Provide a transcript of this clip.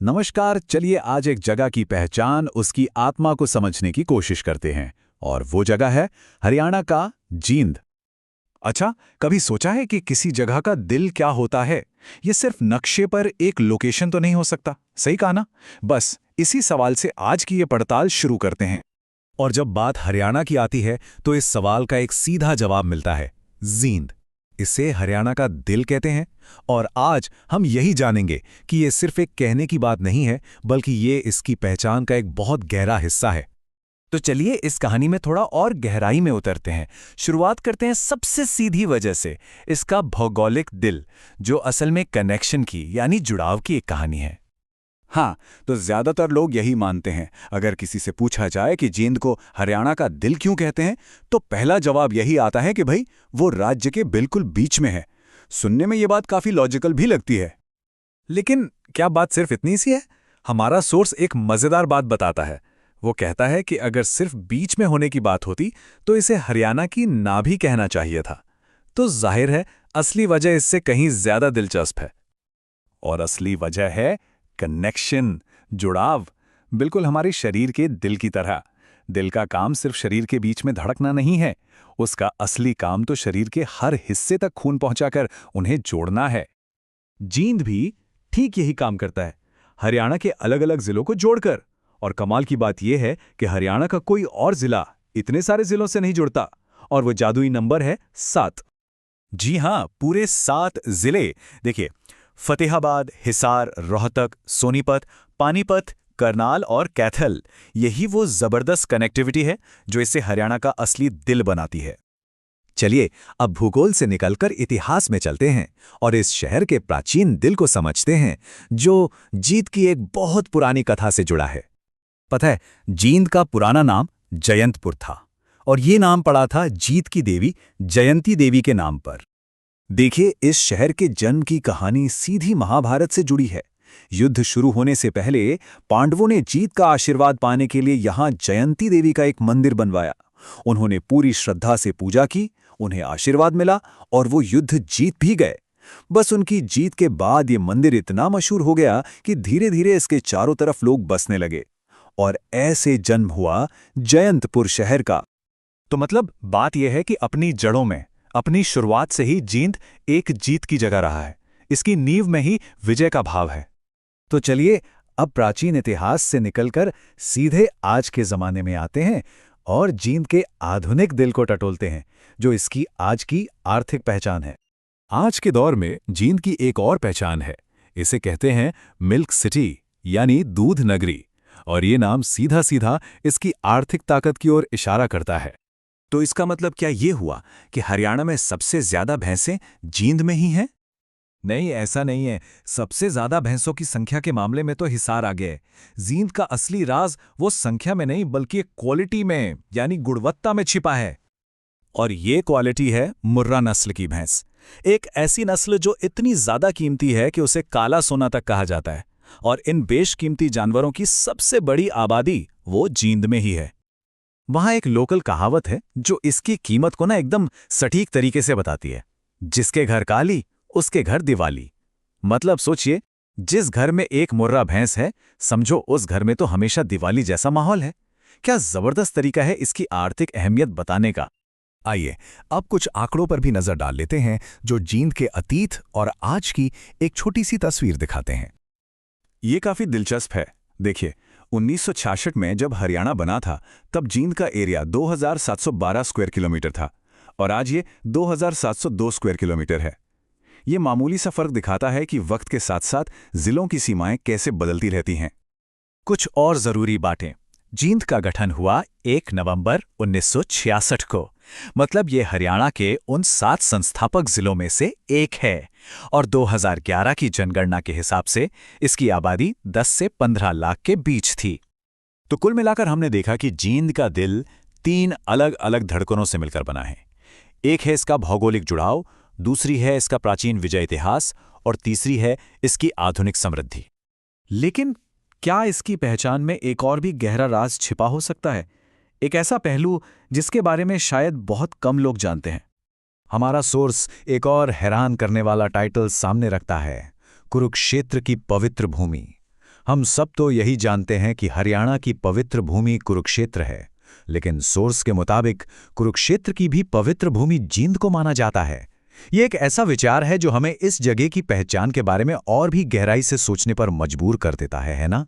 नमस्कार। चलिए आज एक जगह की पहचान, उसकी आत्मा को समझने की कोशिश करते हैं। और वो जगह है हरियाणा का जींद। अच्छा, कभी सोचा है कि किसी जगह का दिल क्या होता है? ये सिर्फ नक्शे पर एक लोकेशन तो नहीं हो सकता, सही कहा ना? बस इसी सवाल से आज की ये पड़ताल शुरू करते हैं। और जब बात हरियाणा की आती है तो इस सवाल का एक सीधा जवाब मिलता है, जींद। इसे हरियाणा का दिल कहते हैं। और आज हम यही जानेंगे कि ये सिर्फ एक कहने की बात नहीं है, बल्कि ये इसकी पहचान का एक बहुत गहरा हिस्सा है। तो चलिए इस कहानी में थोड़ा और गहराई में उतरते हैं। शुरुआत करते हैं सबसे सीधी वजह से, इसका भौगोलिक दिल, जो असल में कनेक्शन की यानी जुड़ाव की एक कहानी है। हाँ, तो ज्यादातर लोग यही मानते हैं। अगर किसी से पूछा जाए कि जींद को हरियाणा का दिल क्यों कहते हैं, तो पहला जवाब यही आता है कि भाई वो राज्य के बिल्कुल बीच में है। सुनने में ये बात काफी लॉजिकल भी लगती है। लेकिन क्या बात सिर्फ इतनी सी है? हमारा सोर्स एक मजेदार बात बताता है। वो कहता है कि अगर सिर्फ बीच में होने की बात होती तो इसे हरियाणा की नाभि कहना चाहिए था। तो जाहिर है असली वजह इससे कहीं ज्यादा दिलचस्प है। और असली वजह है कनेक्शन, जुड़ाव। बिल्कुल हमारे शरीर के दिल की तरह। दिल का काम सिर्फ शरीर के बीच में धड़कना नहीं है। उसका असली काम तो शरीर के हर हिस्से तक खून पहुंचाकर उन्हें जोड़ना है। जींद भी ठीक यही काम करता है, हरियाणा के अलग अलग जिलों को जोड़कर। और कमाल की बात यह है कि हरियाणा का कोई और जिला इतने सारे जिलों से नहीं जुड़ता। और वो जादुई नंबर है 7। जी हां, पूरे 7 जिले। देखिए, फतेहाबाद, हिसार, रोहतक, सोनीपत, पानीपत, करनाल और कैथल। यही वो जबरदस्त कनेक्टिविटी है जो इसे हरियाणा का असली दिल बनाती है। चलिए अब भूगोल से निकलकर इतिहास में चलते हैं और इस शहर के प्राचीन दिल को समझते हैं, जो जींद की एक बहुत पुरानी कथा से जुड़ा है। पता है, जींद का पुराना नाम जयंतपुर था और ये नाम पड़ा था जीत की देवी जयंती देवी के नाम पर। देखिए, इस शहर के जन्म की कहानी सीधी महाभारत से जुड़ी है। युद्ध शुरू होने से पहले पांडवों ने जीत का आशीर्वाद पाने के लिए यहां जयंती देवी का एक मंदिर बनवाया। उन्होंने पूरी श्रद्धा से पूजा की, उन्हें आशीर्वाद मिला और वो युद्ध जीत भी गए। बस उनकी जीत के बाद ये मंदिर इतना मशहूर हो गया कि धीरे धीरे इसके चारों तरफ लोग बसने लगे। और ऐसे जन्म हुआ जयंतपुर शहर का। तो मतलब बात यह है कि अपनी जड़ों में, अपनी शुरुआत से ही जींद एक जीत की जगह रहा है। इसकी नींव में ही विजय का भाव है। तो चलिए अब प्राचीन इतिहास से निकलकर सीधे आज के जमाने में आते हैं और जींद के आधुनिक दिल को टटोलते हैं, जो इसकी आज की आर्थिक पहचान है। आज के दौर में जींद की एक और पहचान है। इसे कहते हैं मिल्क सिटी, यानी दूध नगरी। और ये नाम सीधा सीधा इसकी आर्थिक ताकत की ओर इशारा करता है। तो इसका मतलब क्या ये हुआ कि हरियाणा में सबसे ज्यादा भैंसें जींद में ही हैं? नहीं, ऐसा नहीं है। सबसे ज्यादा भैंसों की संख्या के मामले में तो हिसार आगे है। जींद का असली राज वो संख्या में नहीं, बल्कि क्वालिटी में, यानी गुणवत्ता में छिपा है। और ये क्वालिटी है मुर्रा नस्ल की भैंस। एक ऐसी नस्ल जो इतनी ज्यादा कीमती है कि उसे काला सोना तक कहा जाता है। और इन बेशकीमती जानवरों की सबसे बड़ी आबादी वो जींद में ही है। वहां एक लोकल कहावत है जो इसकी कीमत को ना एकदम सटीक तरीके से बताती है, जिसके घर काली उसके घर दिवाली। मतलब सोचिए, जिस घर में एक मुर्रा भैंस है, समझो उस घर में तो हमेशा दिवाली जैसा माहौल है। क्या जबरदस्त तरीका है इसकी आर्थिक अहमियत बताने का। आइए अब कुछ आंकड़ों पर भी नजर डाल लेते हैं, जो जींद के अतीत और आज की एक छोटी सी तस्वीर दिखाते हैं। ये काफी दिलचस्प है। देखिए, 1966 में जब हरियाणा बना था, तब जींद का एरिया 2712 स्क्वायर किलोमीटर था और आज ये 2702 स्क्वायर किलोमीटर है। ये मामूली सा फर्क दिखाता है कि वक्त के साथ साथ जिलों की सीमाएं कैसे बदलती रहती हैं। कुछ और जरूरी बातें। जींद का गठन हुआ 1 नवंबर 1966 को। मतलब ये हरियाणा के उन 7 संस्थापक जिलों में से एक है। और 2011 की जनगणना के हिसाब से इसकी आबादी 10 से 15 लाख के बीच थी। तो कुल मिलाकर हमने देखा कि जींद का दिल 3 अलग अलग धड़कनों से मिलकर बना है। एक है इसका भौगोलिक जुड़ाव, दूसरी है इसका प्राचीन विजय इतिहास और तीसरी है इसकी आधुनिक समृद्धि। लेकिन क्या इसकी पहचान में एक और भी गहरा राज छिपा हो सकता है? एक ऐसा पहलू जिसके बारे में शायद बहुत कम लोग जानते हैं। हमारा सोर्स एक और हैरान करने वाला टाइटल सामने रखता है, कुरुक्षेत्र की पवित्र भूमि। हम सब तो यही जानते हैं कि हरियाणा की पवित्र भूमि कुरुक्षेत्र है, लेकिन सोर्स के मुताबिक कुरुक्षेत्र की भी पवित्र भूमि जींद को माना जाता है। ये एक ऐसा विचार है जो हमें इस जगह की पहचान के बारे में और भी गहराई से सोचने पर मजबूर कर देता है ना?